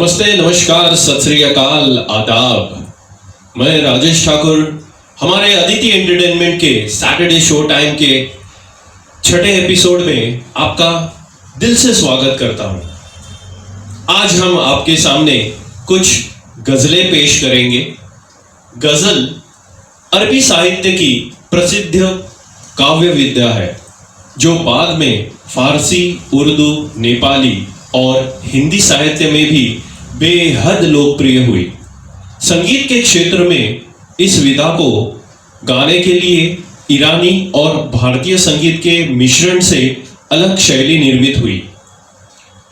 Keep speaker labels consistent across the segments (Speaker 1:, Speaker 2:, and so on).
Speaker 1: नमस्ते, नमस्कार, सत श्री अकाल, आदाब। मैं राजेश ठाकुर हमारे अदिति एंटरटेनमेंट के सैटरडे शो टाइम के छठे एपिसोड में आपका दिल से स्वागत करता हूं। आज हम आपके सामने कुछ गजलें पेश करेंगे। गजल अरबी साहित्य की प्रसिद्ध काव्य विद्या है जो बाद में फारसी, उर्दू, नेपाली और हिंदी साहित्य में भी बेहद लोकप्रिय हुई। संगीत के क्षेत्र में इस विधा को गाने के लिए ईरानी और भारतीय संगीत के मिश्रण से अलग शैली निर्मित हुई।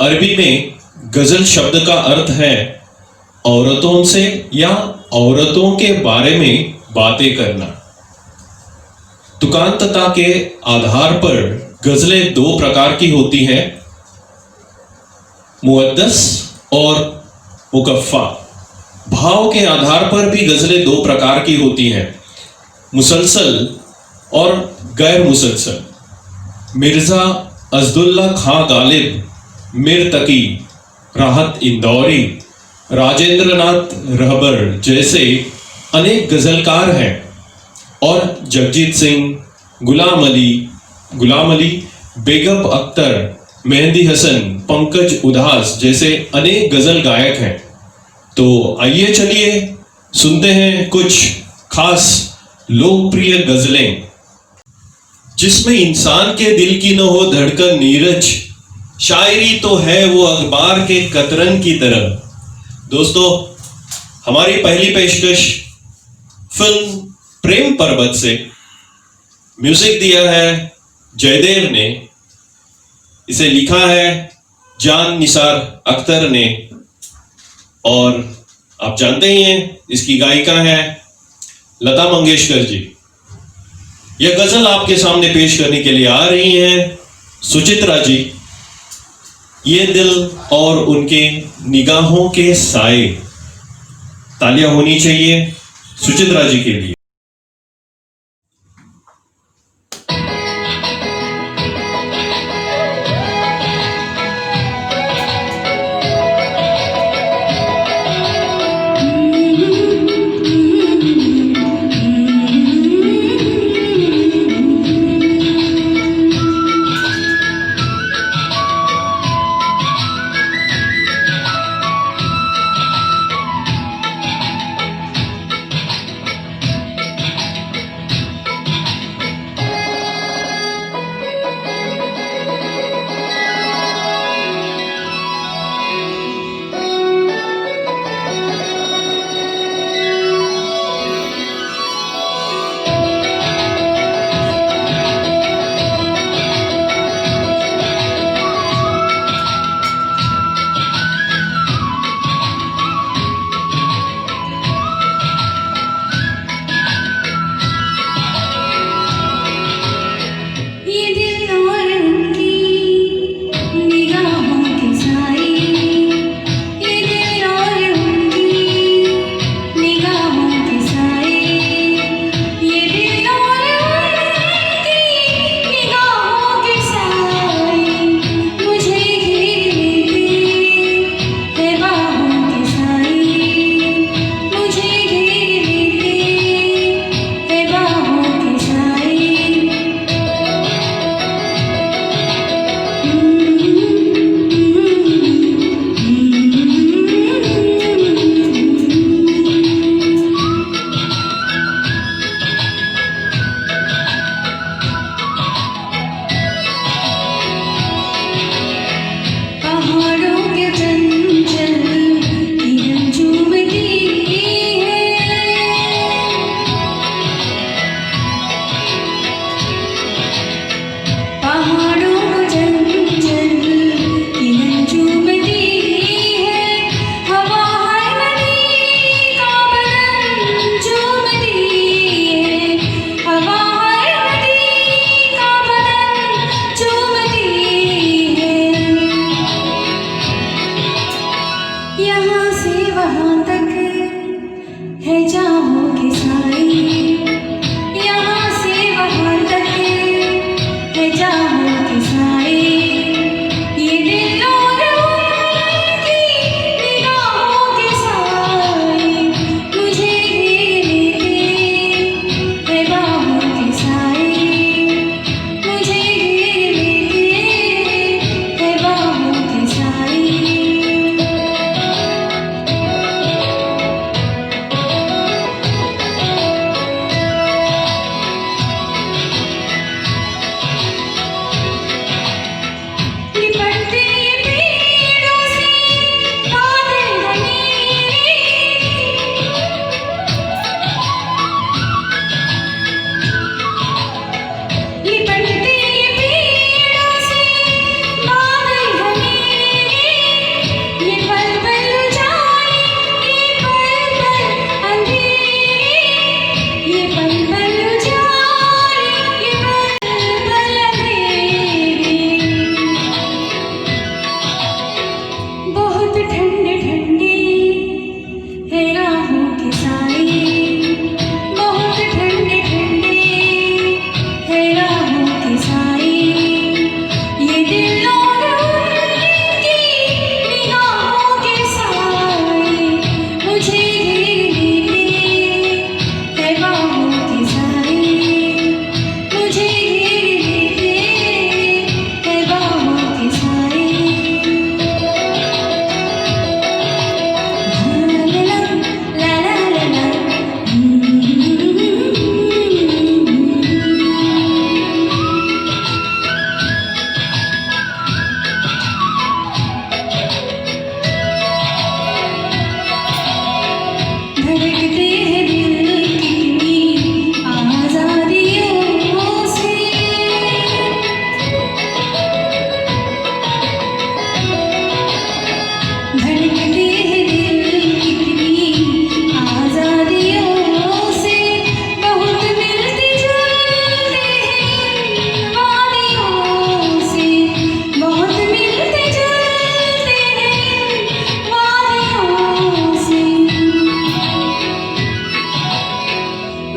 Speaker 1: अरबी में गजल शब्द का अर्थ है औरतों से या औरतों के बारे में बातें करना। तुकांतता के आधार पर गजलें दो प्रकार की होती हैं, मुअद्दस और मुकफ्फा। भाव के आधार पर भी गजलें दो प्रकार की होती हैं, मुसलसल और गैर मुसलसल। मिर्जा अज़दुल्ला खां गालिब, मीर तकी, राहत इंदौरी, राजेंद्रनाथ रहबर जैसे अनेक गजलकार हैं और जगजीत सिंह, गुलाम अली, बेगम अख्तर, मेहंदी हसन, पंकज उधास जैसे अनेक गजल गायक हैं। तो आइए चलिए सुनते हैं कुछ खास लोकप्रिय गजलें जिसमें इंसान के दिल की न हो धड़कन नीरज, शायरी तो है वो अखबार के कतरन की तरह। दोस्तों, हमारी पहली पेशकश फिल्म प्रेम पर्वत से। म्यूजिक दिया है जयदेव ने, इसे लिखा है जान निसार अख्तर ने और आप जानते ही हैं इसकी गायिका है लता मंगेशकर जी। यह गजल आपके सामने पेश करने के लिए आ रही हैं सुचित्रा जी। ये दिल और उनके निगाहों के साए। तालियां होनी चाहिए सुचित्रा जी के लिए।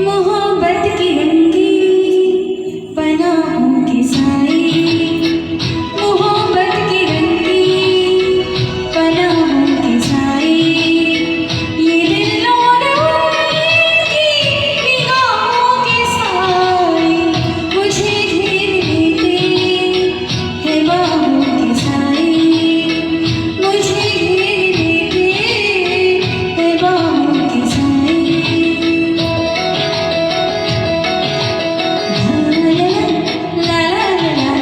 Speaker 2: मोहब्बत की रंगीन पनाहों की साई, मोहब्बत की रंगीन पनाहों की साई, ये दिल और उम्मीद की निगाहों के साए मुझे घेर लेते हैं बाहों के साए, मुझे घेर लेते हैं बाहों के साए। ला ला ला ला ला, ला ला ला ला,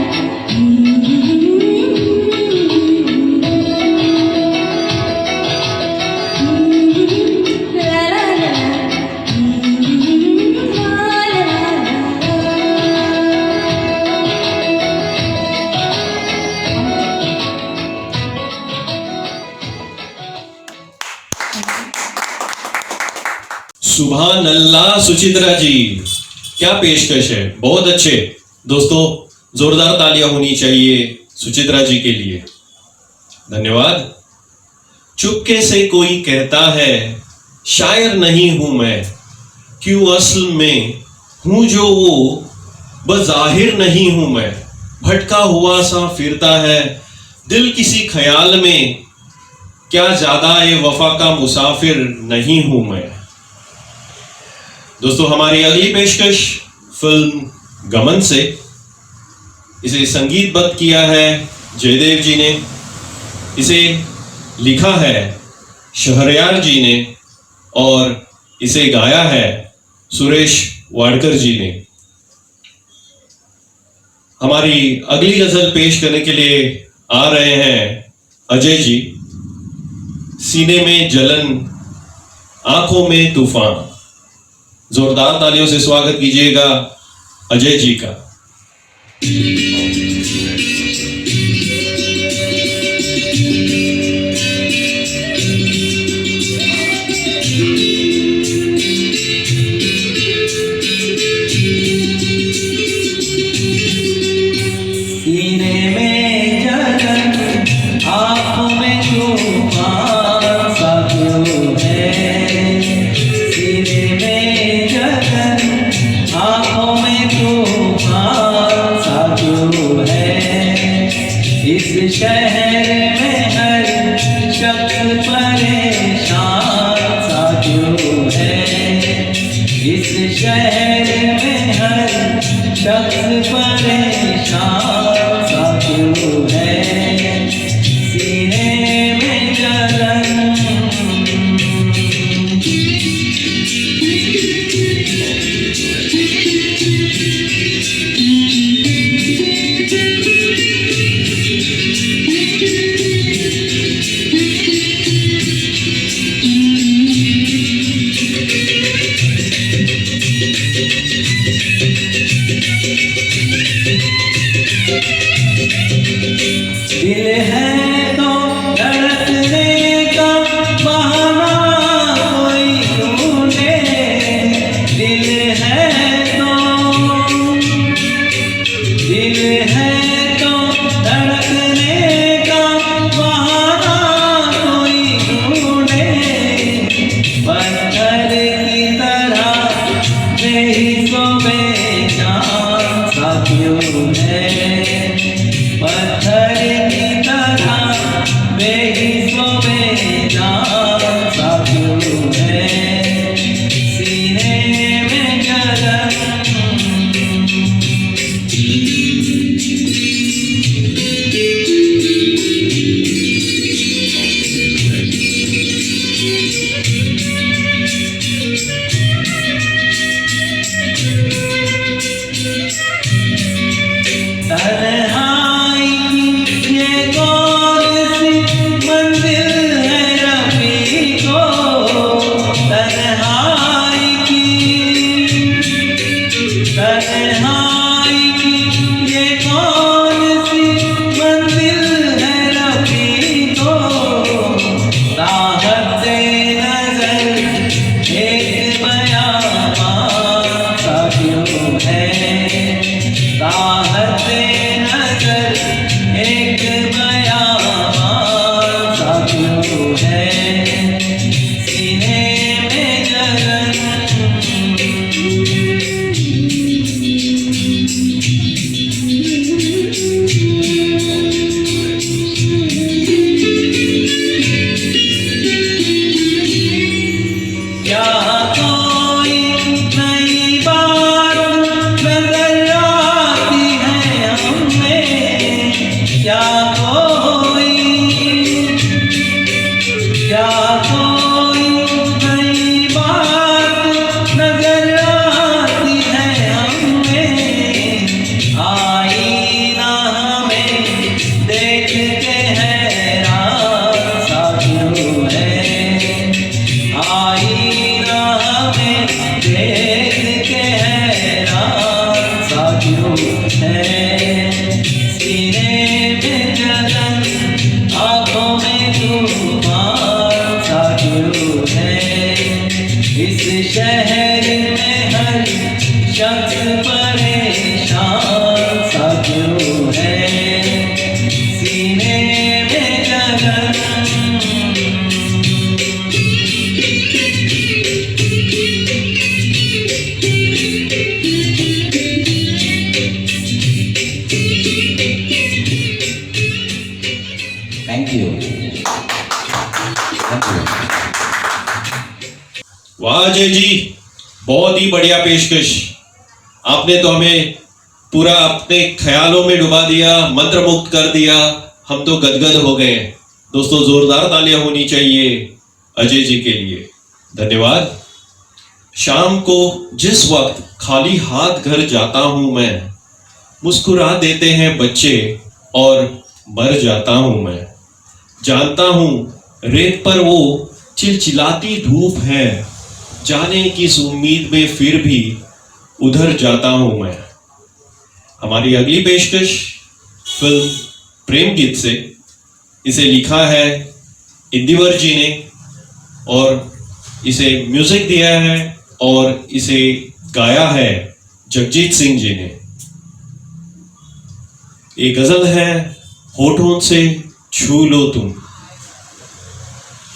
Speaker 1: सुभान अल्लाह सुचित्रा जी, क्या पेशकश है, बहुत अच्छे। दोस्तों जोरदार तालियां होनी चाहिए सुचित्रा जी के लिए, धन्यवाद। चुपके से कोई कहता है शायर नहीं हूं मैं, क्यों असल में हूं जो वो बज़ाहिर नहीं हूं मैं, भटका हुआ सा फिरता है दिल किसी ख्याल में, क्या ज्यादा ये वफा का मुसाफिर नहीं हूं मैं। दोस्तों हमारी अगली पेशकश फिल्म गमन से, इसे संगीतबद्ध किया है जयदेव जी ने, इसे लिखा है शहरयार जी ने और इसे गाया है सुरेश वाडकर जी ने। हमारी अगली गजल पेश करने के लिए आ रहे हैं अजय जी। सीने में जलन आंखों में तूफान, जोरदार तालियों से स्वागत कीजिएगा अजय जी का।
Speaker 3: सीने में जलन आंखों में तूफान सा क्यों है, सीने में जलन आंखों में तूफान सा क्यों है, इस शहर में हर शख्स परेशान सा क्यों है, इस शहर में हर शख्स परेशान सा क्यों है, सीने में जलन। दिल है तो धड़कने का बहाना कोई ढूंढे, दिल है तो धड़कने का बहाना कोई ढूंढे, पत्थर की तरह बेहिस्सों बेजान सा क्यों है, पत्थर की तरह बेहिस्सों बेजान सा क्यों है, सीने में जलन। तन्हाई की ये कौन सी मंजिल है रफ़ी को, तन्हाई की शक परेशान सा क्यों है सीने में जलन थैंक यू
Speaker 1: वाह अजय जी, बहुत ही बढ़िया पेशकश। आपने तो हमें पूरा अपने ख्यालों में डुबा दिया, मंत्रमुग्ध कर दिया। हम तो गदगद हो गए। दोस्तों जोरदार तालियां होनी चाहिए अजय जी के लिए। धन्यवाद। शाम को जिस वक्त खाली हाथ घर जाता हूं मैं, मुस्कुरा देते हैं बच्चे और मर जाता हूं मैं। जानता हूं रेत पर वो चिलचिलाती धूप है, जाने की इस उम्मीद में फिर भी उधर जाता हूं मैं। हमारी अगली पेशकश फिल्म प्रेम गीत से। इसे लिखा है इंदिवर जी ने और इसे म्यूजिक दिया है और इसे गाया है जगजीत सिंह जी ने। ये गजल है होठों से छू लो तुम।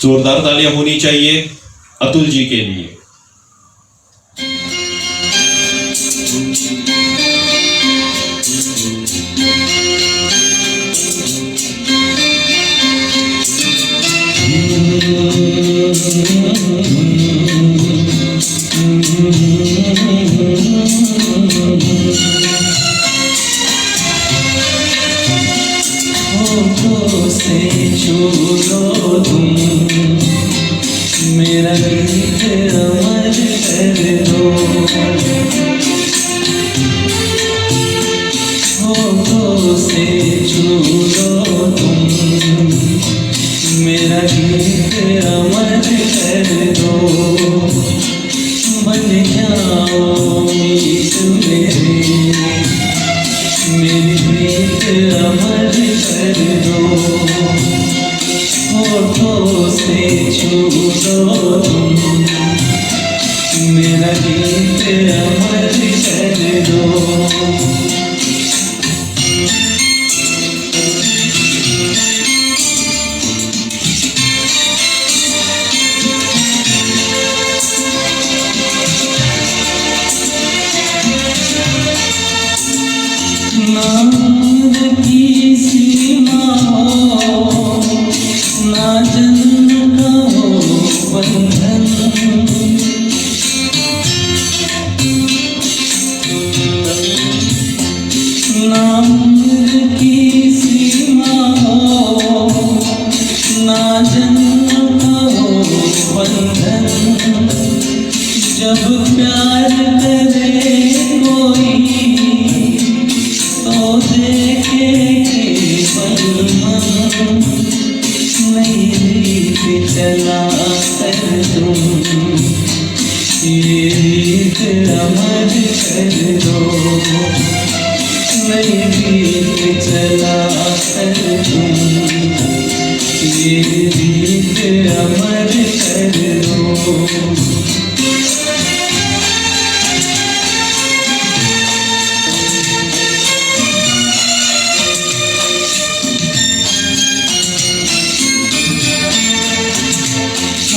Speaker 1: जोरदार तालियां होनी चाहिए अतुल जी के लिए।
Speaker 3: होठों से छू लो तुम मेरा गीत अमर कर दो। होठों से छू लो तुम मेरा गीत अमर कर दो। बन जाओ मीत मेरी प्रीत अमर कर दो। होठों से छू लो तुम मेरा गीत अमर कर दो। नाम की सीमा हो ना जन्म का हो बंधन। नाम की सीमा हो ना जन्म का हो बंधन। जब प्यार करे कोई तो देखे केवल मन। नई रीत चला कर तुम ये रीत अमर कर दो। नई रीत चला कर तुम ये रीत अमर कर दो।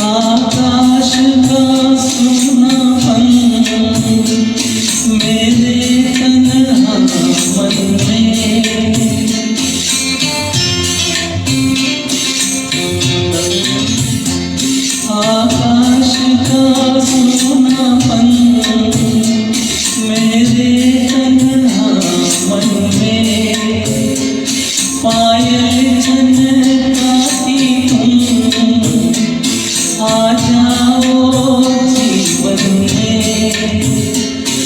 Speaker 3: आकाश का सुनापन मेरे तन्हा मन में। आकाश का सुनापन मेरे तन्हा मन में। पायल छनकाती तुम आ जाओ जीवन में।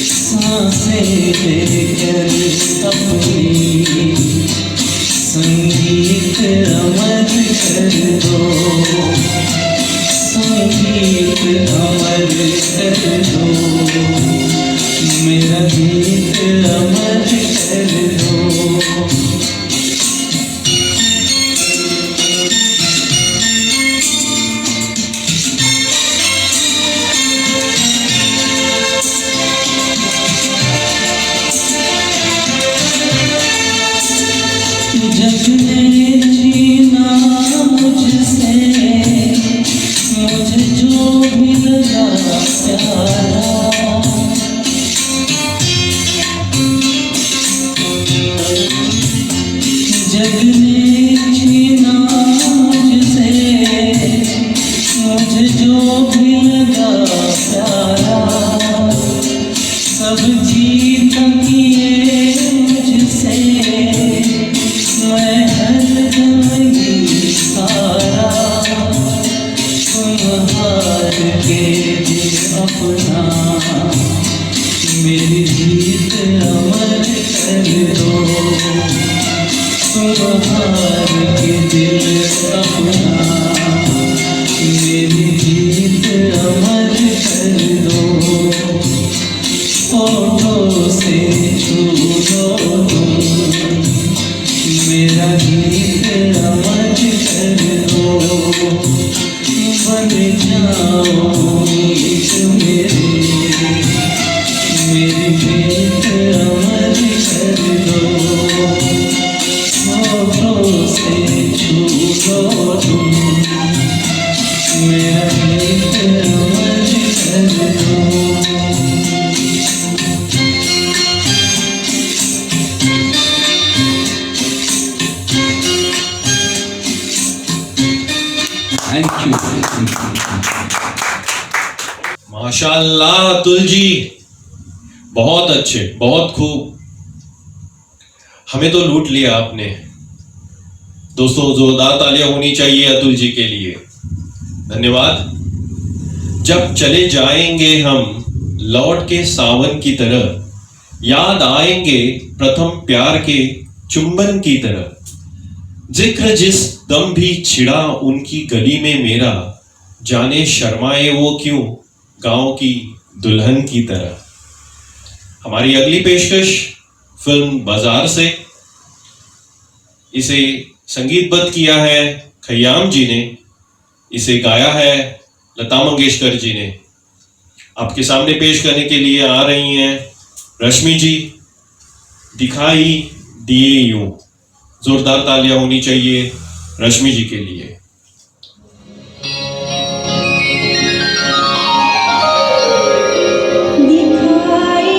Speaker 3: सांसें लेकर अपनी संगीत अमर कर दो। संगीत अमर कर दो मेरा गीत अमर कर दो। सब जीत किए मुझसे मैं हरदम ही हारा तुम हार के दिल अपना मेरी जीत अमर कर दो तुम हार के दिल अपना मेरी जीत अमर कर दो होठों से छू लो तुम मेरा गीत अमर कर दो बन जाओ मीत मेरी गीत अमर कर दो होठों से छू लो तुम मेरा गीत अमर कर दो थैंक यू
Speaker 1: माशाल्लाह अतुल जी, बहुत अच्छे, बहुत खूब। हमें तो लूट लिया आपने। दोस्तों जोरदार तालियां होनी चाहिए अतुल जी के लिए। धन्यवाद। जब चले जाएंगे हम लौट के सावन की तरह, याद आएंगे प्रथम प्यार के चुंबन की तरह। जिक्र जिस दम भी छिड़ा उनकी गली में मेरा, जाने शर्माए वो क्यों गांव की दुल्हन की तरह। हमारी अगली पेशकश फिल्म बाजार से। इसे संगीतबद्ध किया है खयाम जी ने, इसे गाया है लता मंगेशकर जी ने। आपके सामने पेश करने के लिए आ रही हैं रश्मि जी, दिखाई दिए यूं। जोरदार तालियां होनी चाहिए रश्मि जी के लिए।
Speaker 2: दिखाई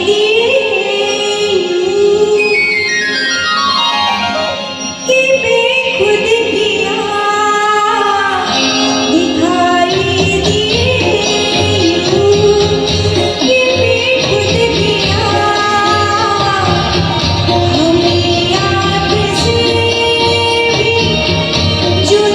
Speaker 2: दिए कि बेखुद किया, दिखाई दिए कि बेखुद किया, हमें याद से भी जुदा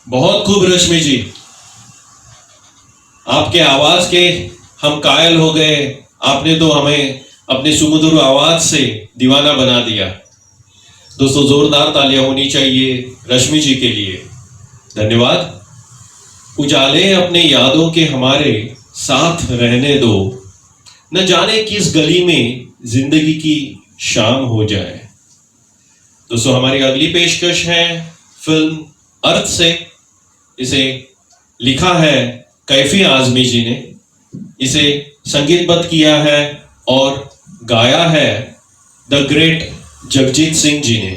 Speaker 1: बहुत खूब रश्मि जी, आपके आवाज के हम कायल हो गए। आपने तो हमें अपने सुमधुर आवाज से दीवाना बना दिया। दोस्तों, जोरदार तालियां होनी चाहिए रश्मि जी के लिए। धन्यवाद। उजाले अपने यादों के हमारे साथ रहने दो, न जाने किस गली में जिंदगी की शाम हो जाए। दोस्तों, हमारी अगली पेशकश है फिल्म अर्थ से। इसे लिखा है कैफी आजमी जी ने, इसे संगीतबद्ध किया है और गाया है द ग्रेट जगजीत सिंह जी ने।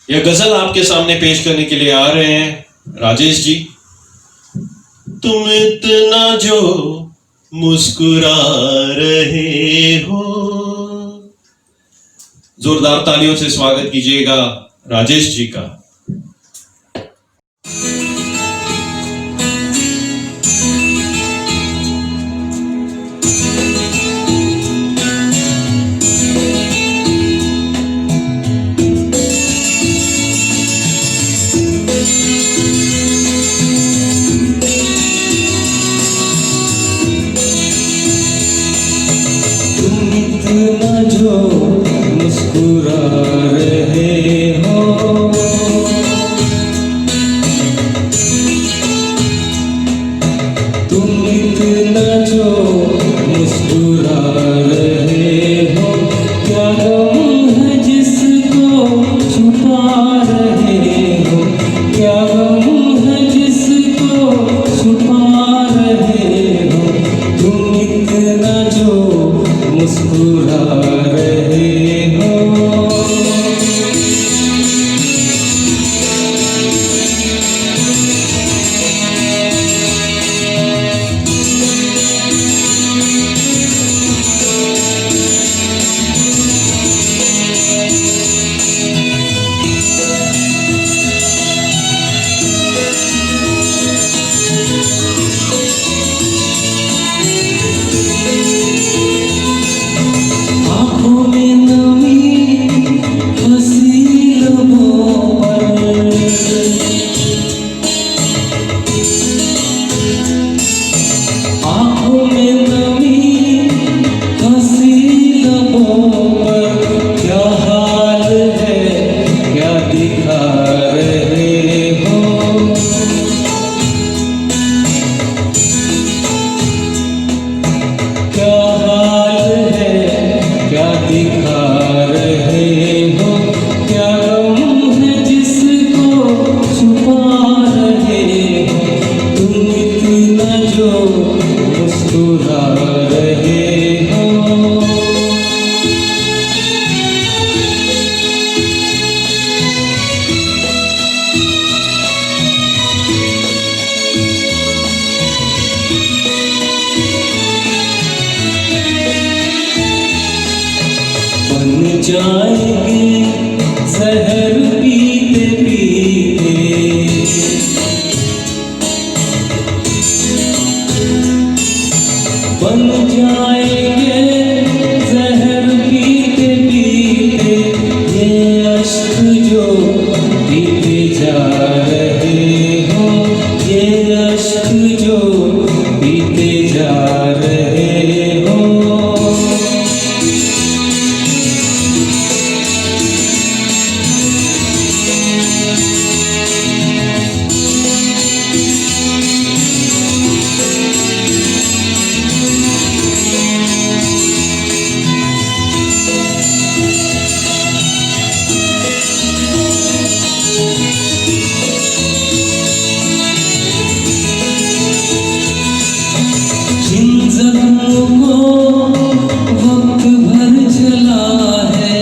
Speaker 1: यह गजल आपके सामने पेश करने के लिए आ रहे हैं राजेश जी। तुम इतना जो मुस्कुरा रहे हो, जोरदार तालियों से स्वागत कीजिएगा राजेश जी का।
Speaker 3: तुम इतना जो मुस्कुरा रहे हो, तुम इतना जो मुस्कुरा रहे हो, क्या गम है जिसको छुपा रहे हो, क्या गम है जिसको छुपा रहे हो, तुम इतना जो मुस्कुरा रहे हो। आँखों में नमी हंसी लबों पर, आँखों में नमी हंसी लबों पर, क्या हाल है क्या दिखा रहे हो, क्या हाल है क्या दिखा रहे हो, क्या गम है जिसको छुपा रहे हो, तुम इतना जो मुस्कुरा रहे हो। बन जाएंगे जहर पीते पीते, बन जाएंगे जहर पीते पीते, ये अश्क जो पीते जा रहे हो, ये अश्क जो पीते जा रहे हो। जिन जख्मों को वक्त भर जला है,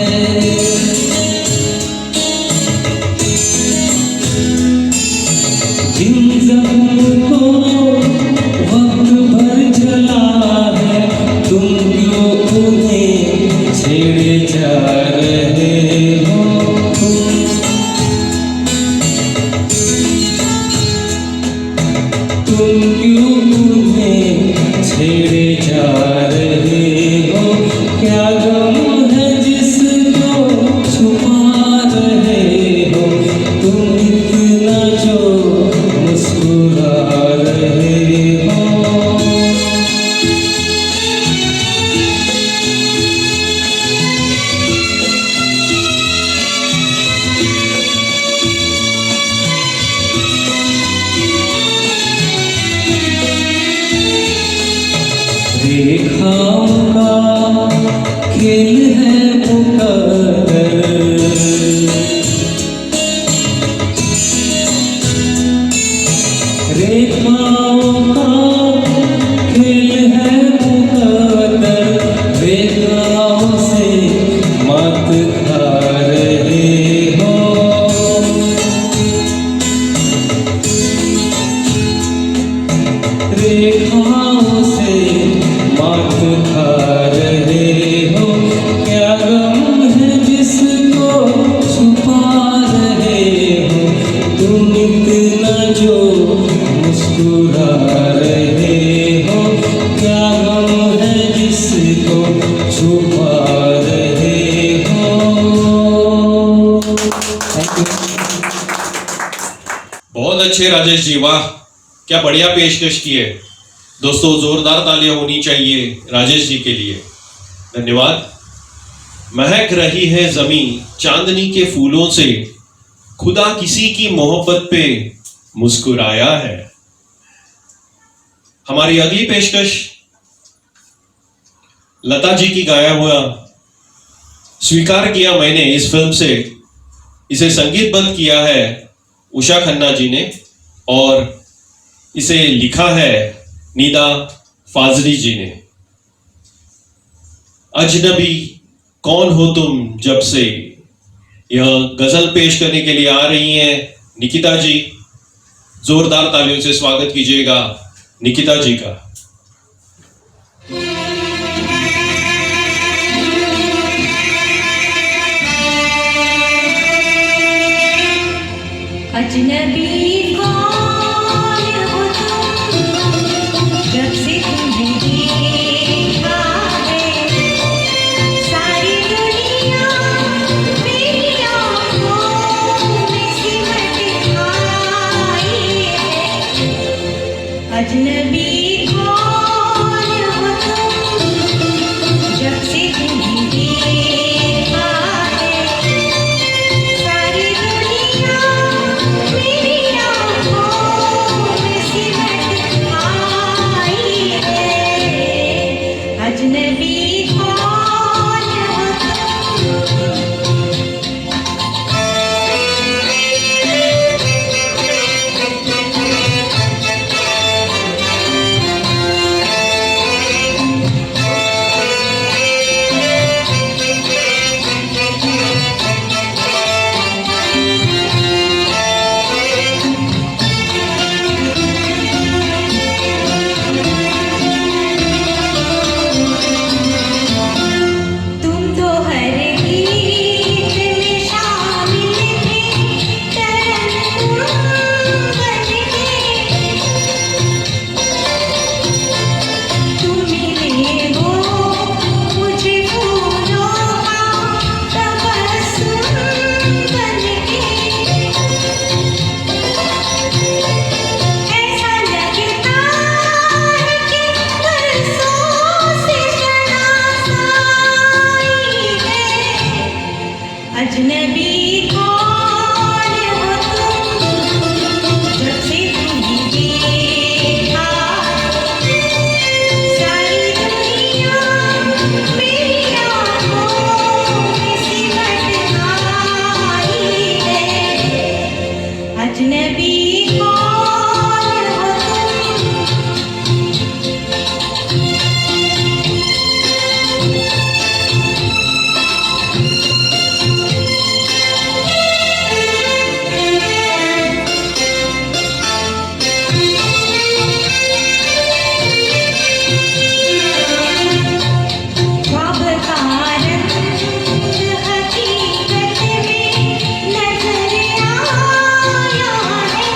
Speaker 3: जिन जख्मों को वक्त भर जला है, तुम क्यों उन्हें छेड़े जा रहे हो, तुम क्यों उन्हें छेड़े जा रहे हो, क्या गम है जिसको छुपा रहे हो, तुम इतना जो रेखाओं का खेल है मुकद्दर रेखाओं का खेल है मुकद्दर रेखाओं से मात खा रहे हो रेखाओं से मात खा रहे हो क्या गम है जिसको छुपा रहे हो तुम इतना जो मुस्कुरा रहे हो क्या गम है जिसको छुपा रहे हो थैंक यू
Speaker 1: बहुत अच्छे राजेश जी, वाह क्या बढ़िया पेशकश की है। दोस्तों जोरदार तालियां होनी चाहिए राजेश जी के लिए। धन्यवाद। महक रही है जमीन चांदनी के फूलों से, खुदा किसी की मोहब्बत पे मुस्कुराया है। हमारी अगली पेशकश लता जी की गाया हुआ स्वीकार किया मैंने इस फिल्म से, इसे संगीतबद्ध किया है उषा खन्ना जी ने और इसे लिखा है नीदा फाजली जी ने। अजनबी कौन हो तुम जब से, यह गजल पेश करने के लिए आ रही हैं निकिता जी। जोरदार तालियों से स्वागत कीजिएगा निकिता जी का।
Speaker 2: अजनबी कौन हो तुम जब से तुम्हें देखा है सारी दुनिया मेरी आँखों में सिमट आई है अजनबी कौन हो तुम जब से तुम्हें देखा है सारी दुनिया मेरी आँखों में सिमट आई है अजनबी कौन हो तुम तो हर गीत में शामिल थे तरन्नुम बनके तुम मिले हो मुझे फूलों का तबस्सुम बनके ऐसा लगता है कि बरसों से शनासाई है अजनबी कौन हो तुम जब से तुम्हें देखा सारी दुनिया मेरी आँखों में सिमट आई है अजनबी कौन हो तुम ख्वाब का रंग हकीकत में नजर आया है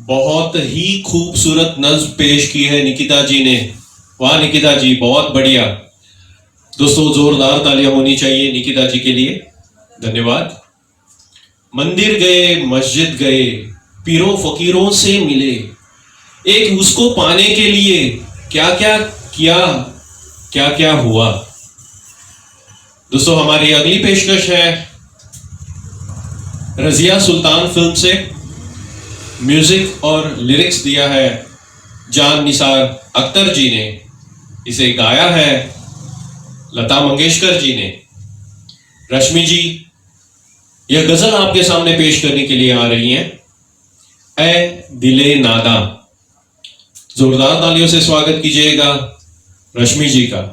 Speaker 1: बहुत ही खूबसूरत नज्म पेश की है निकिता जी ने। वाह निकिता जी, बहुत बढ़िया। दोस्तों जोरदार तालियां होनी चाहिए निकिता जी के लिए। धन्यवाद। मंदिर गए, मस्जिद गए, पीरों फकीरों से मिले, एक उसको पाने के लिए क्या क्या किया, क्या क्या हुआ। दोस्तों हमारी अगली पेशकश है रजिया सुल्तान फिल्म से। म्यूजिक और लिरिक्स दिया है जान निसार अख्तर जी ने। इसे गाया है लता मंगेशकर जी ने। रश्मि जी यह गजल आपके सामने पेश करने के लिए आ रही हैं। ए दिले नादा। जोरदार तालियों से स्वागत कीजिएगा रश्मि जी का।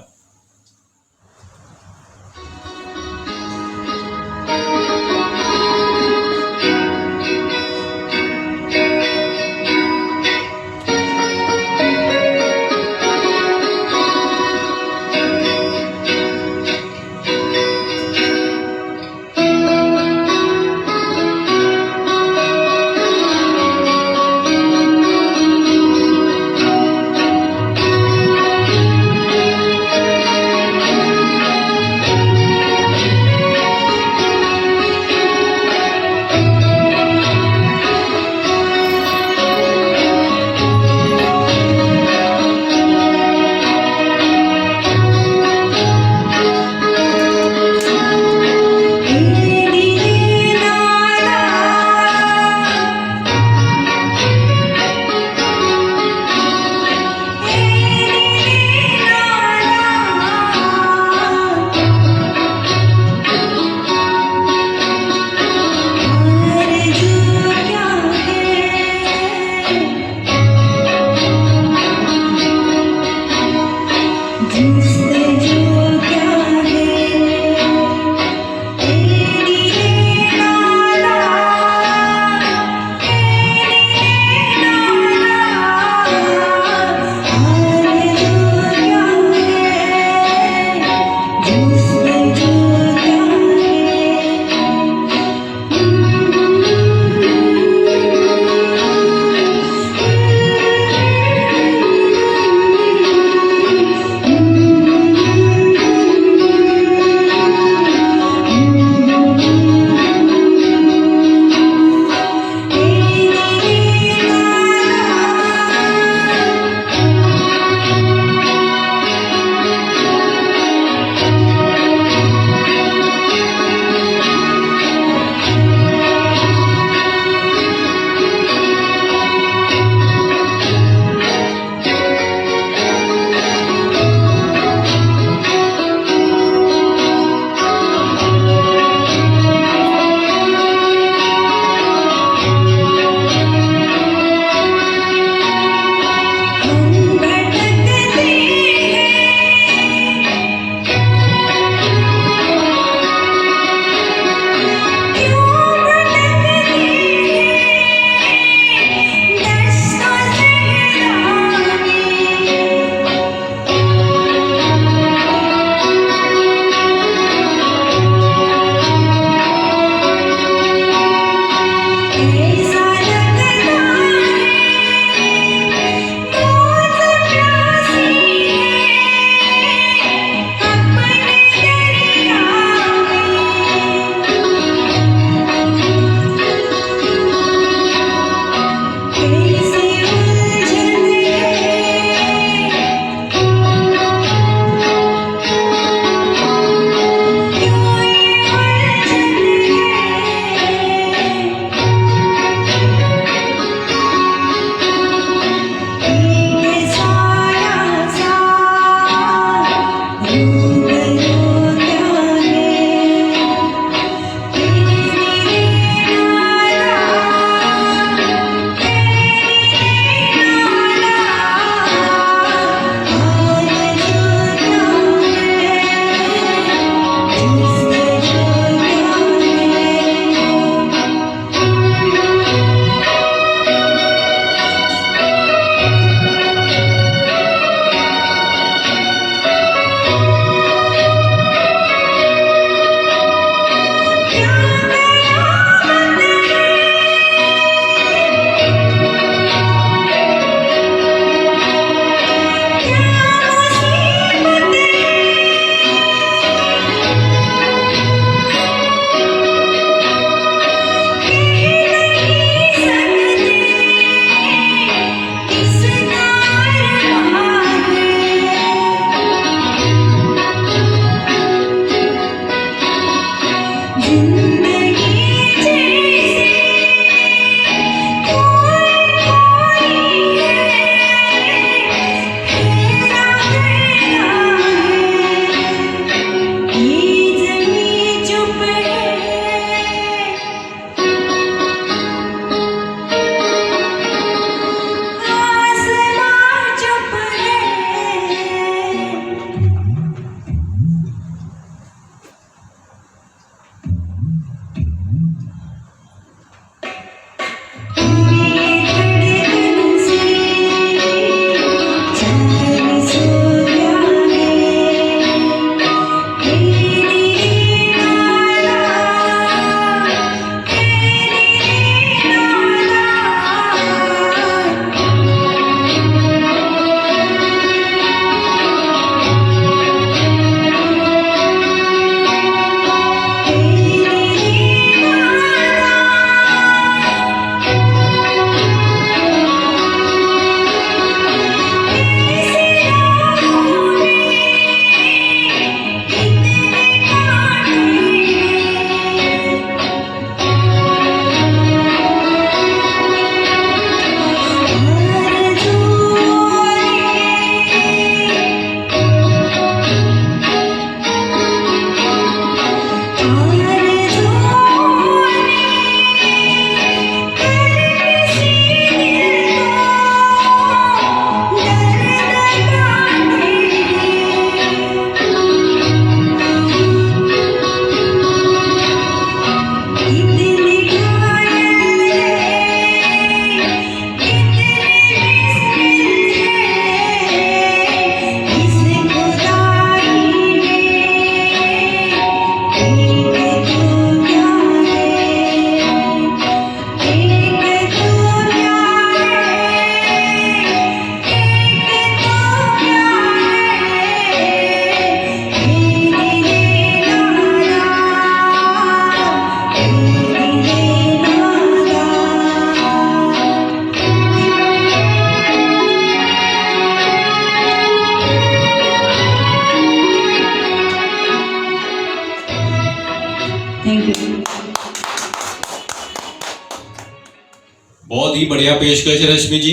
Speaker 1: बढ़िया पेशकश है रश्मि जी,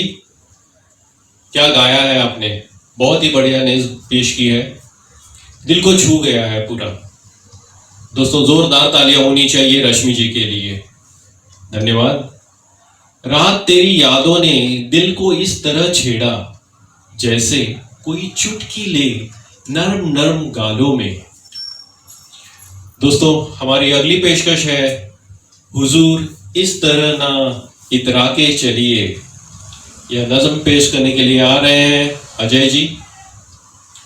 Speaker 1: क्या गाया है आपने, बहुत ही बढ़िया ने पेश की है, दिल को छू गया है पूरा। दोस्तों जोरदार तालियां होनी चाहिए रश्मि जी के लिए, धन्यवाद। रात तेरी यादों ने दिल को इस तरह छेड़ा जैसे कोई चुटकी ले नरम नरम गालों में। दोस्तों हमारी अगली पेशकश है हुजूर इस तरह ना इतरा के चलिए। यह नज़म पेश करने के लिए आ रहे हैं अजय जी,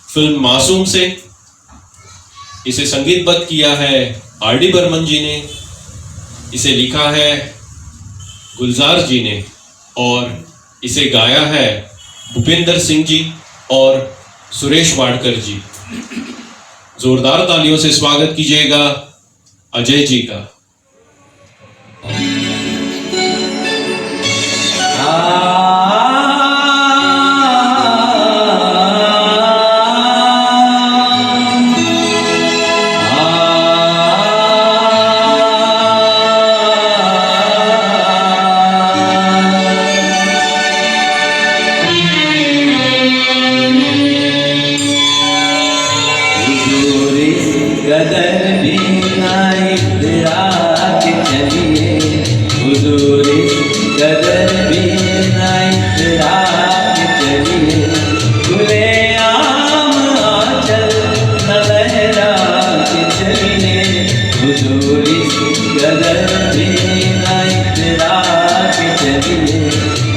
Speaker 1: फिल्म मासूम से। इसे संगीतबद्ध किया है आर.डी. बर्मन जी ने, इसे लिखा है गुलजार जी ने और इसे गाया है भूपेंद्र सिंह जी और सुरेश वाडकर जी। जोरदार तालियों से स्वागत कीजिएगा अजय जी का।
Speaker 3: गदर भी ना इतरा के चलिए, हुजूर गदर भी ना इतरा के चलिए, खुले आम आंचल न लहरा के चलिए, हुजूर गदर भी ना इतरा के चलिए,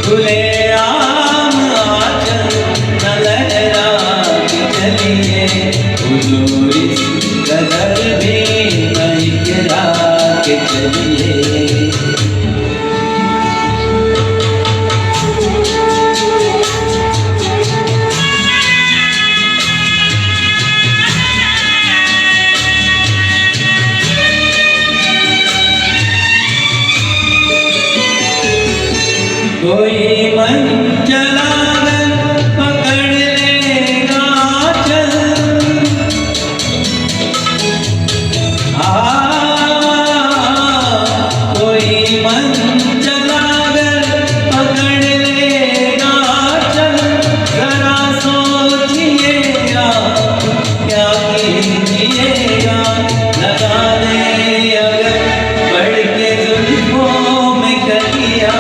Speaker 3: खुले आम आंचल न लहरा के चलिए, हुजूर गदर भी नहीं गिरा के चलिए। कोई मन चला पकड़ लेगा चल, कोई मन चला पकड़ लेगा चल, जरा सोचिएगा क्या कीजिएगा, लगा दे अगर बढ़ के जुल्फों में कलिया,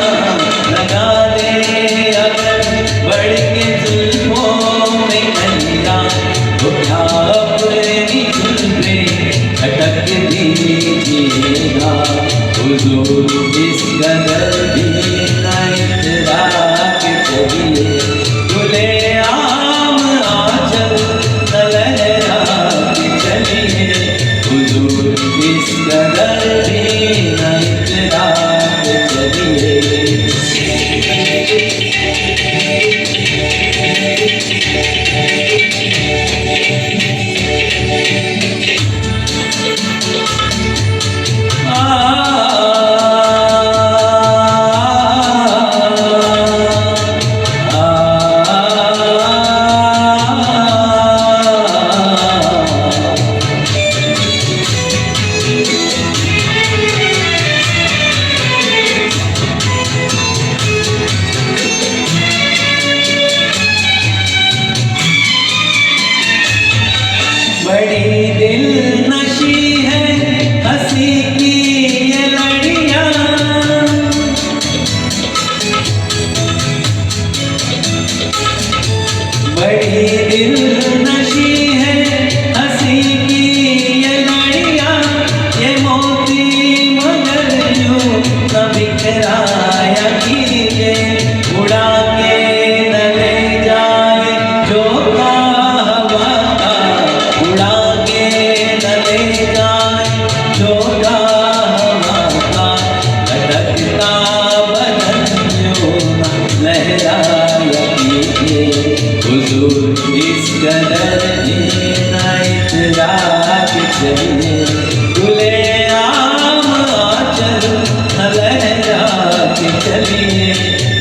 Speaker 3: लगा दे अगर बढ़ के जुल्फों में कलिया, उठा अपनी जुल्फे अटक दीजिएगा, हुजूर इस कदर भी ना इतरा के चलिए, खुले आम आंचल न लहरा के चलिए, हुजूर इस कदर भी ना इतरा के चलिए। बड़ी दिल नशी है हंसी की ये लड़ियां, बड़ी दिल नशी है हंसी की ये लड़ियां, ये मोती मगर यूं न बिखराया कीजिए, उड़ा के न ले जाए झोंका हवा का, उड़ा के न ले जाए झोंका हवा का, लटकता बदन यूं न लहराया कीजिए, हुजूर इस कदर भी ना इतरा के चलिए, खुले आम आंचल न लहरा के चलिए,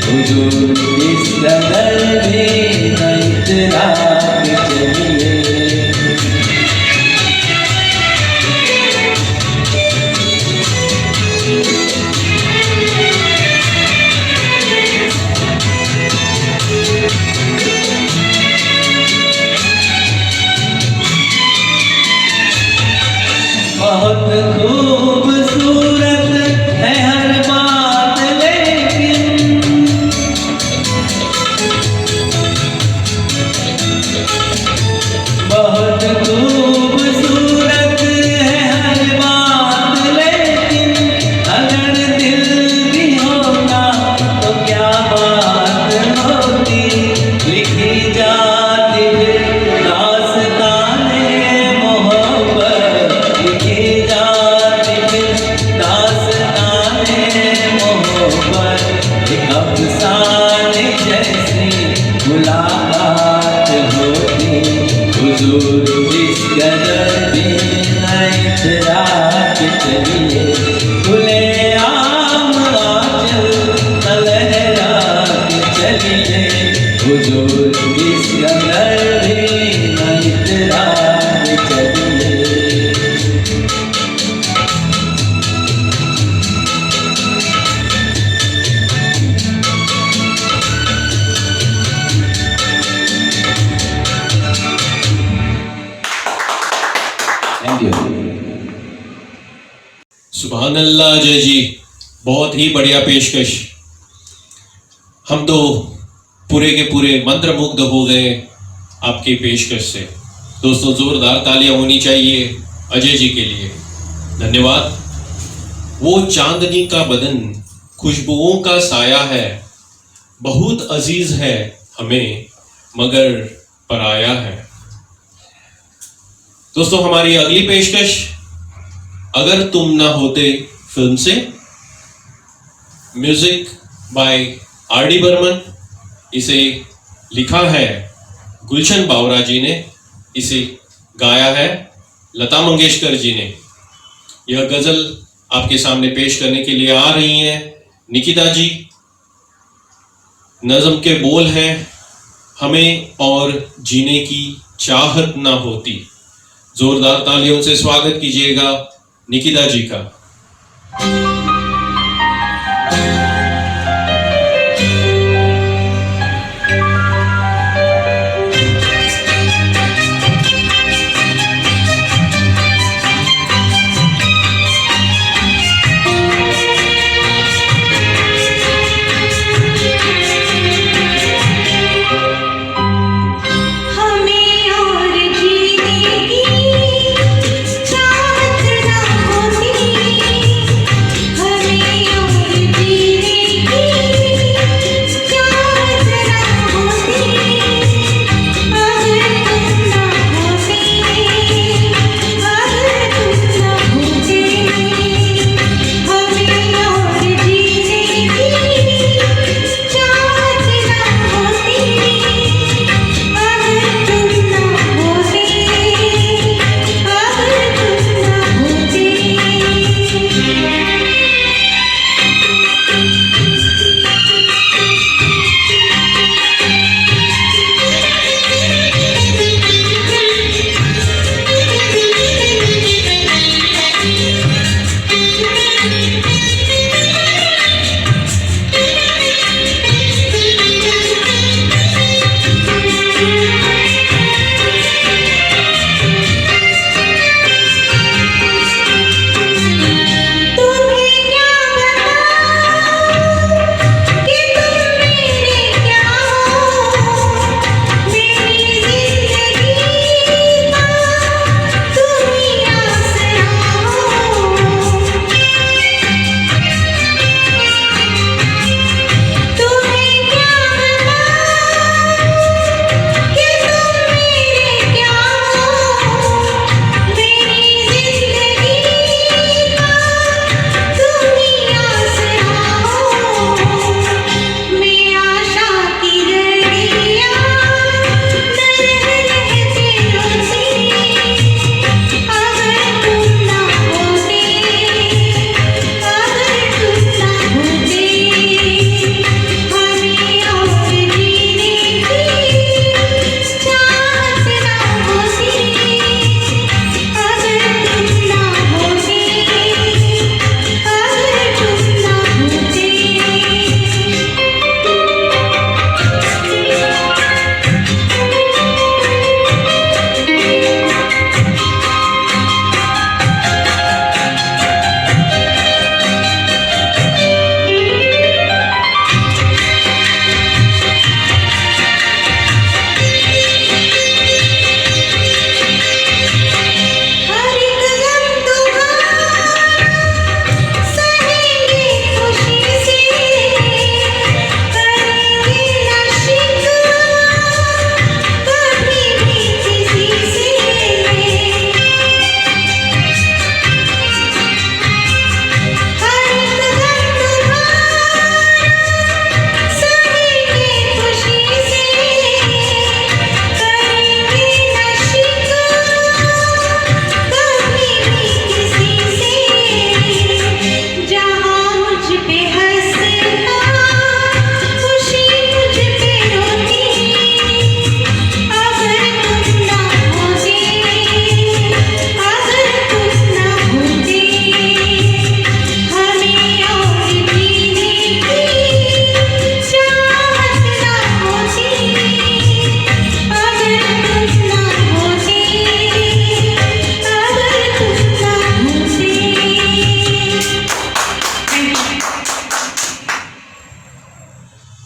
Speaker 3: हुजूर इस कदर भी ना इतरा के चलिए। हुजूर इस अंदर भी न इतरार चलिए। Thank you.
Speaker 1: सुभान अल्लाह जय जी, बहुत ही बढ़िया पेशकश। हम तो पूरे के पूरे मंत्रमुग्ध हो गए आपकी पेशकश से। दोस्तों जोरदार तालियां होनी चाहिए अजय जी के लिए। धन्यवाद। वो चांदनी का बदन खुशबुओं का साया है, बहुत अजीज है हमें मगर पराया है। दोस्तों हमारी अगली पेशकश अगर तुम ना होते फिल्म से। Music by R D. बर्मन। इसे लिखा है गुलशन बावरा जी ने, इसे गाया है लता मंगेशकर जी ने। यह गजल आपके सामने पेश करने के लिए आ रही हैं निकिता जी। नज्म के बोल हैं, हमें और जीने की चाहत ना होती। जोरदार तालियों से स्वागत कीजिएगा निकिता जी का।
Speaker 2: हमें और जीने की चाहत ना होती।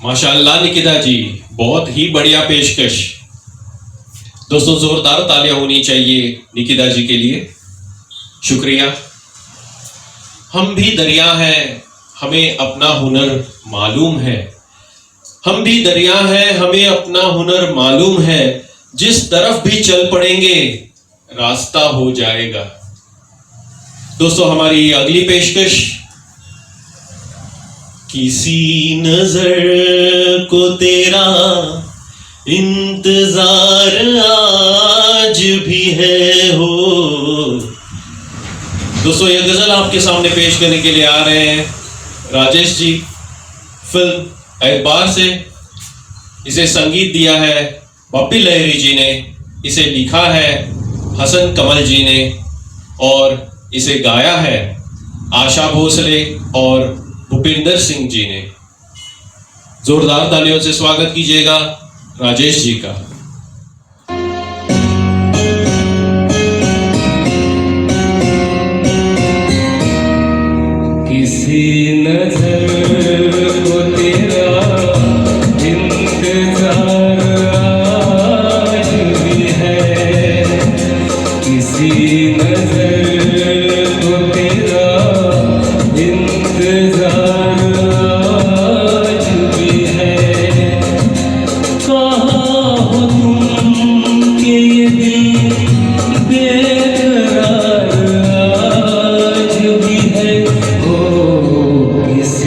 Speaker 1: माशाअल्लाह निकिता जी, बहुत ही बढ़िया पेशकश। दोस्तों जोरदार तालियां होनी चाहिए निकिता जी के लिए। शुक्रिया। हम भी दरिया हैं, हमें अपना हुनर मालूम है। हम भी दरिया हैं, हमें अपना हुनर मालूम है। जिस तरफ भी चल पड़ेंगे रास्ता हो जाएगा। दोस्तों हमारी अगली पेशकश, किसी नजर को तेरा इंतजार आज भी है हो। दोस्तों ये गजल आपके सामने पेश करने के लिए आ रहे हैं राजेश जी, फिल्म एतबार से। इसे संगीत दिया है बप्पी लहरी जी ने, इसे लिखा है हसन कमल जी ने और इसे गाया है आशा भोसले और भूपिंदर सिंह जी ने। जोरदार तालियों से स्वागत कीजिएगा राजेश जी का।
Speaker 3: किसी नजर को तेरा इंतजार आज भी है। किसी नजर को तेरा इंतजार आज भी है। कहाँ हो तुम कि ये दिल बेकरार आज भी है। ओ किसी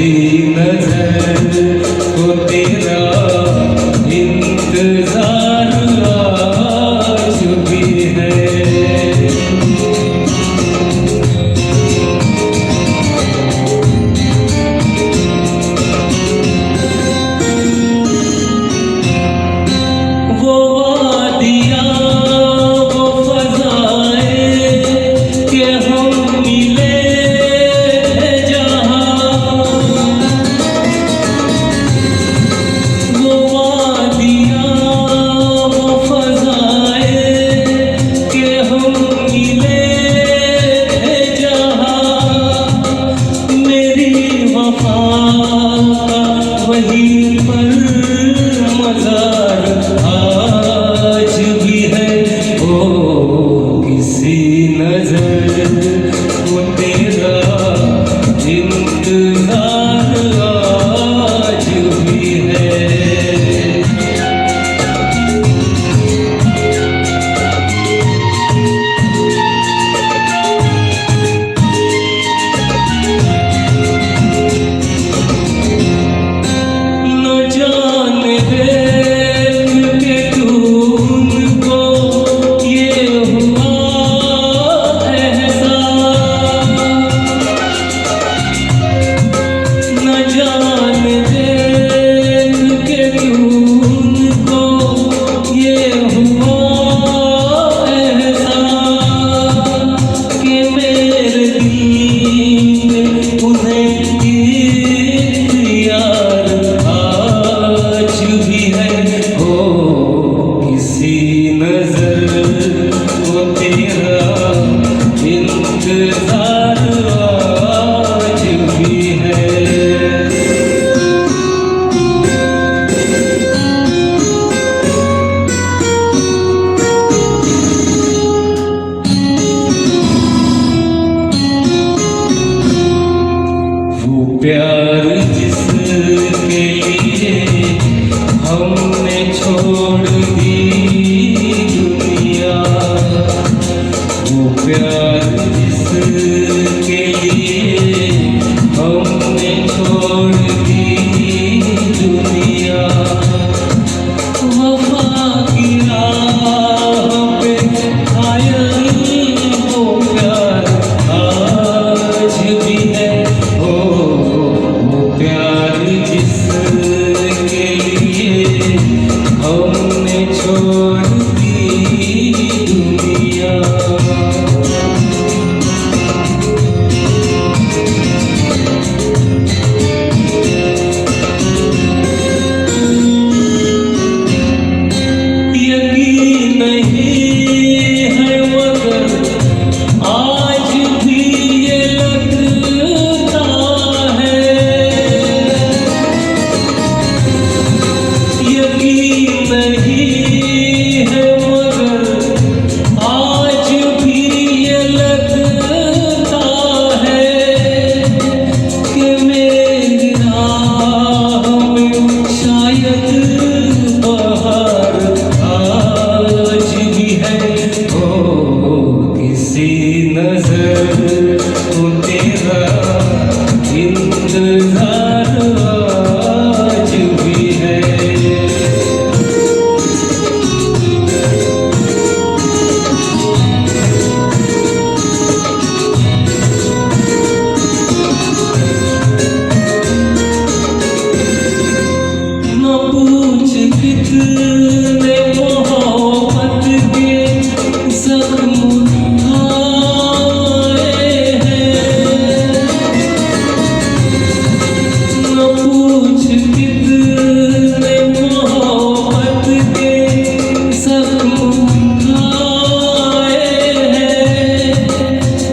Speaker 3: शायद बाहर आज भी है ओ किसी नजर को तेरा इंतजार आज भी है। न पूछ कितने मोहब्बत के जख्म खाए हैं, न पूछ कितने मोहब्बत के जख्म खाए हैं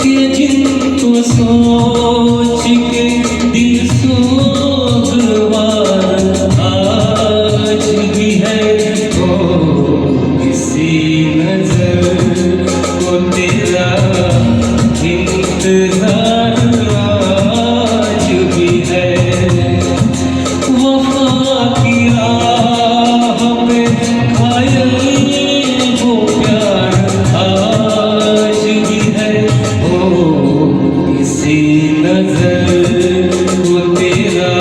Speaker 3: कि जिनको सोच के दिल सोगवार आज भी है ओ किसी नजर को तेरा इंतजार आज भी है। वफा की राह में घायल वो प्यार आज भी है ओ किसी नजर को तेरा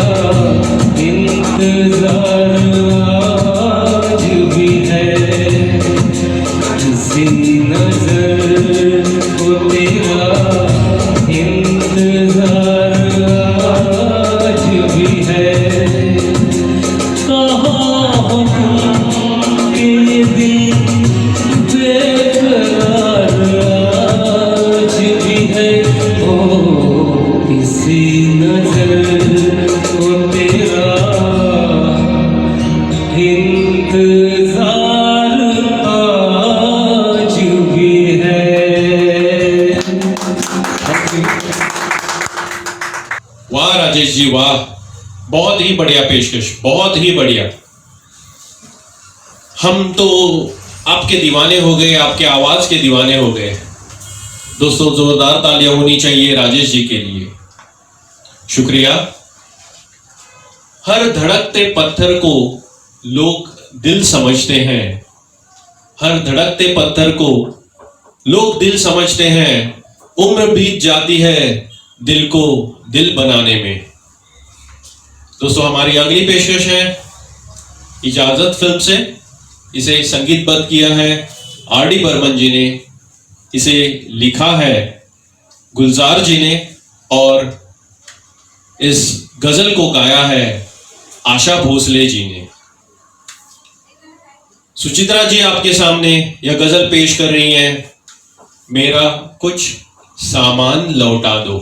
Speaker 3: इंतजार आज भी है। किसी नजर को तेरा इंतजार आज भी है। कहाँ हो तुम कि ये दिल बेकरार आज भी है ओ किसी नजर को तेरा इंतजार आज भी है।
Speaker 1: वाह राजेश जी वाह, बहुत ही बढ़िया पेशकश, बहुत ही बढ़िया। हम तो आपके दीवाने हो गए, आपके आवाज के दीवाने हो गए। दोस्तों जोरदार तालियां होनी चाहिए राजेश जी के लिए। शुक्रिया। हर धड़कते पत्थर को लोग दिल समझते हैं, हर धड़कते पत्थर को लोग दिल समझते हैं। उम्र बीत जाती है दिल को दिल बनाने में। दोस्तों हमारी अगली पेशकश है इजाजत फिल्म से। इसे संगीतबद्ध किया है आर.डी. बर्मन जी ने, इसे लिखा है गुलजार जी ने और इस गजल को गाया है आशा भोसले जी ने। सुचित्रा जी आपके सामने यह गजल पेश कर रही हैं, मेरा कुछ सामान लौटा दो।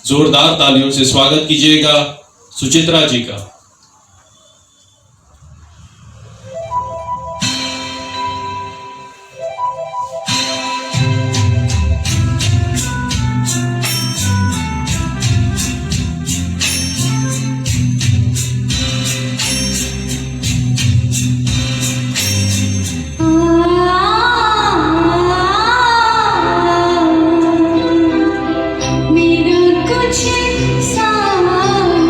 Speaker 1: जोरदार तालियों से स्वागत कीजिएगा सुचित्रा जी का।
Speaker 2: मेरा कुछ सामान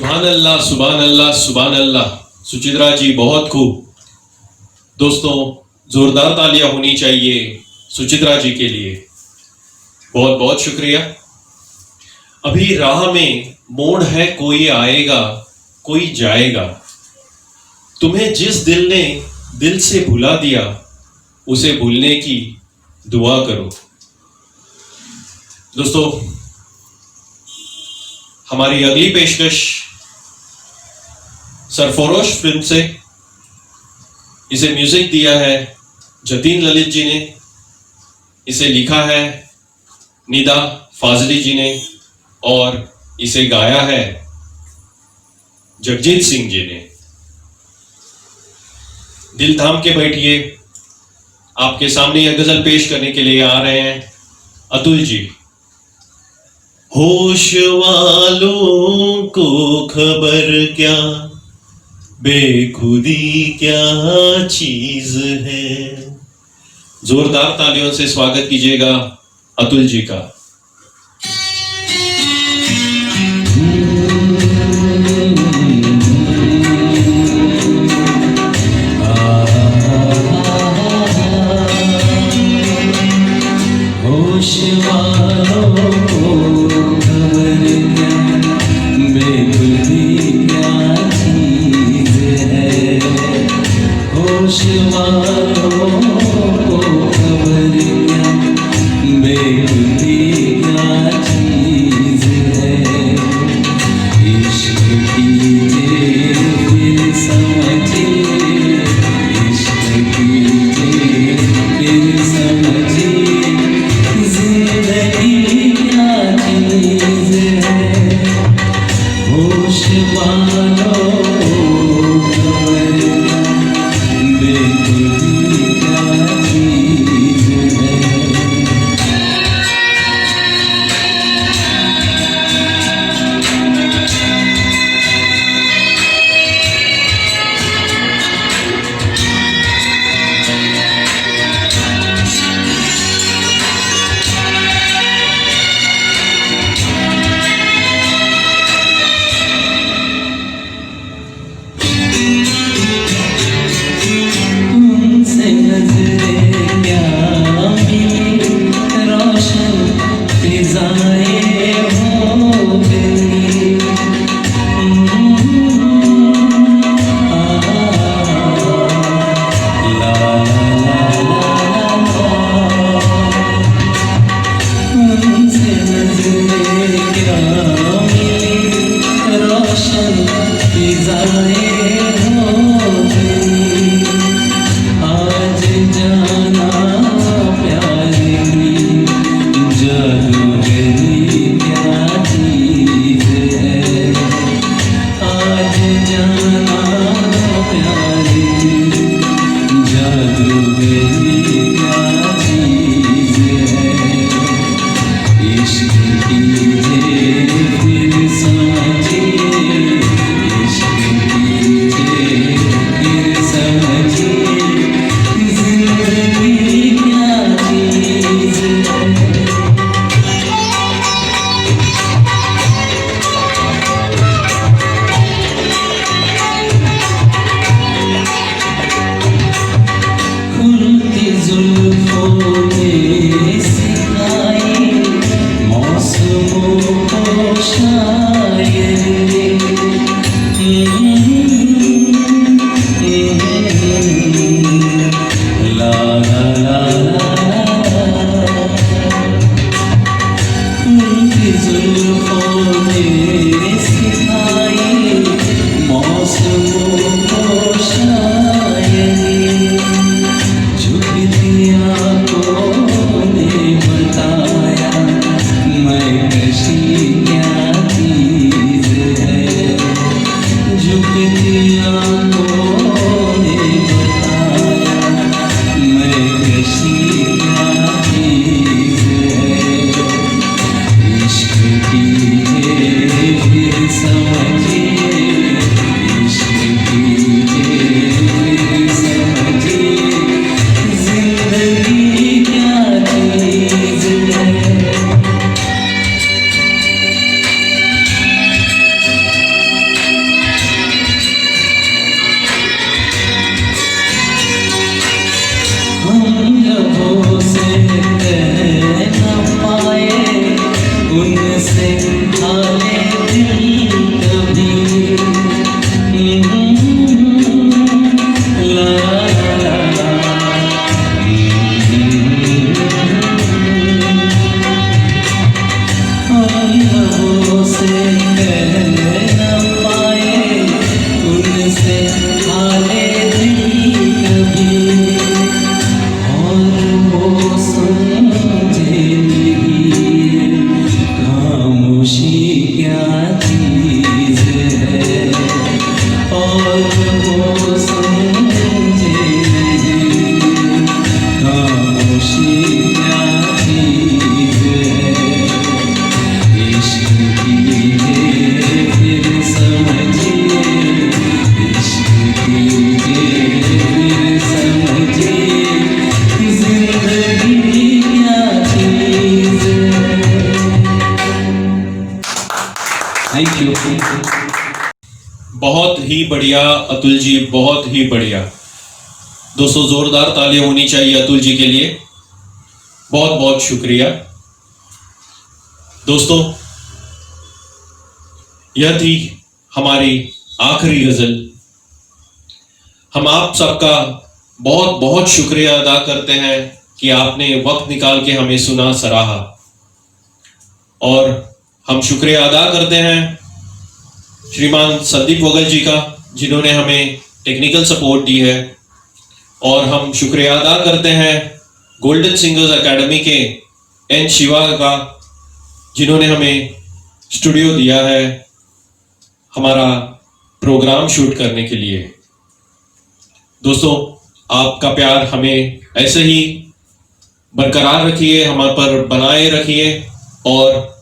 Speaker 1: सुभान अल्लाह, सुभान अल्लाह, सुभान अल्लाह। सुचित्रा जी बहुत खूब। दोस्तों जोरदार तालियां होनी चाहिए सुचित्रा जी के लिए। बहुत बहुत शुक्रिया। अभी राह में मोड़ है, कोई आएगा कोई जाएगा। तुम्हें जिस दिल ने दिल से भुला दिया, उसे भूलने की दुआ करो। दोस्तों हमारी अगली पेशकश सरफरोश फिल्म से। इसे म्यूजिक दिया है जतीन ललित जी ने, इसे लिखा है निदा फाजली जी ने और इसे गाया है जगजीत सिंह जी ने। दिल थाम के बैठिए, आपके सामने यह गजल पेश करने के लिए आ रहे हैं अतुल जी। होश वालों को खबर क्या, बेखुदी क्या चीज है। जोरदार तालियों से स्वागत कीजिएगा अतुल जी का।
Speaker 3: होश वालों को खबर क्या, बेखुदी क्या चीज है। होश वालों को खबर क्या, बेखुदी क्या चीज है। इश्क कीजिए फिर समझिए, इश्क कीजिए फिर समझिए, जिंदगी क्या चीज है। होश वालों को खबर क्या, बेखुदी क्या चीज है। उनसे नजरें क्या मिली, रोशन फिजाएं हो गई। ला ला ला ला। उनसे नजरें क्या मिली, रोशन फिजाएं हो गई। आज जाना प्यार की जादूगरी क्या चीज है। आज जाना प्यार की जादूगरी क्या चीज है। इश्क कीजिए फिर समझिए, इश्क कीजिए फिर समझिए, जिंदगी क्या चीज है। खुलती जुल्फों ने सिखाई मौसमों को शायरी। ला ला ला ला। उनकी जुल्फों ने सिखाई मौसमों को शायरी। झुकती आंखों ने बताया मैं कशी क्या चीज है। झुकती आंखों ने बताया मैं कशी क्या चीज है। इश्क कीजिए उनसे हाले दिल कभी ला ला हम लबों से कह न पाए उनसे हाले दिल कभी और वो समझे नहीं खामोशी क्या चीज है और वो समझे नहीं खामोशी क्या चीज है इश्क कीजिए फिर समझिए इश्क कीजिए फिर समझिए जिंदगी क्या चीज है। Thank you.
Speaker 1: बहुत ही बढ़िया अतुल जी, बहुत ही बढ़िया। दोस्तों जोरदार तालियां होनी चाहिए अतुल जी के लिए। बहुत बहुत शुक्रिया। दोस्तों यह थी हमारी आखिरी गजल। हम आप सबका बहुत बहुत शुक्रिया अदा करते हैं कि आपने वक्त निकाल के हमें सुना, सराहा। और हम शुक्रिया अदा करते हैं श्रीमान संदीप वगल जी का, जिन्होंने हमें टेक्निकल सपोर्ट दी है। और हम शुक्रिया अदा करते हैं गोल्डन सिंगर्स एकेडमी के एन शिवा का, जिन्होंने हमें स्टूडियो दिया है हमारा प्रोग्राम शूट करने के लिए। दोस्तों आपका प्यार हमें ऐसे ही बरकरार रखिए, हमारे पर बनाए रखिए, और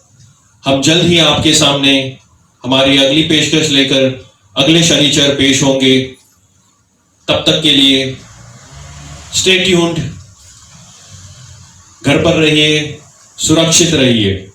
Speaker 1: हम जल्द ही आपके सामने हमारी अगली पेशकश लेकर अगले शनिचर पेश होंगे। तब तक के लिए स्टे ट्यून्ड, घर पर रहिए, सुरक्षित रहिए।